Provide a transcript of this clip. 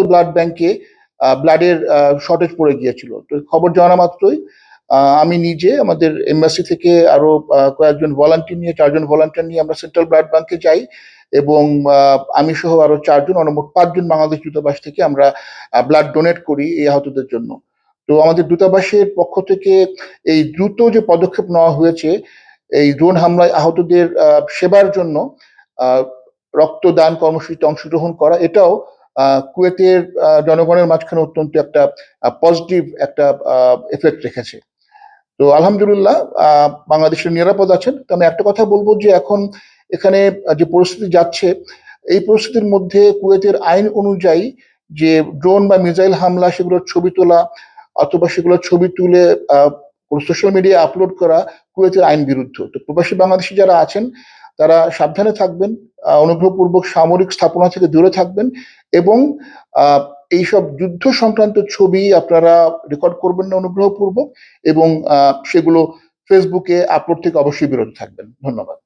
Blood ব্যাংকে ব্লাডের shortage পড়ে গিয়েছিল। তো খবর জানা মাত্রই আমি নিজে আমাদের এমবাসি থেকে আরো কয়েকজন ভলান্টিয়ার নিয়ে 4 জন ভলান্টিয়ার নিয়ে আমরা সেন্ট্রাল ব্লাড ব্যাংকে যাই এবং আমি সহ আরো 4 জন, মোট 5 জন বাংলাদেশ দূতাবাস থেকে আমরা ব্লাড ডোনেট করি এই আহতদের জন্য। তো আমাদের দূতাবাসের পক্ষ থেকে এই দ্রুত যে পদক্ষেপ নেওয়া হয়েছে এই ড্রোন হামলায় আহতদের সেবার জন্য রক্তদান কর্মসূচিতে অংশগ্রহণ করা, এটাও কুয়েতের জনগণের মাঝখানে অত্যন্ত একটা পজিটিভ একটা এফেক্ট রেখেছে। তো আলহামদুলিল্লাহ বাংলাদেশের নিরাপদ আছেন। তো আমি একটা কথা বলবো যে এখন এখানে যে পরিস্থিতি যাচ্ছে এই পরিস্থিতির মধ্যে কুয়েতের আইন অনুযায়ী যে ড্রোন বা মিসাইল হামলা সেগুলোর ছবি তোলা অথবা সেগুলোর ছবি তুলে সোশ্যাল মিডিয়া আপলোড করা কুয়েতের আইন বিরুদ্ধ। তো প্রবাসী বাংলাদেশি যারা আছেন তারা সাবধানে থাকবেন, অনুগ্রহপূর্বক সামরিক স্থাপনা থেকে দূরে থাকবেন এবং এইসব যুদ্ধ সংক্রান্ত ছবি আপনারা রেকর্ড করবেন না অনুগ্রহপূর্বক এবং সেগুলো ফেসবুকে আপলোড থেকে অবশ্যই বিরত থাকবেন। ধন্যবাদ।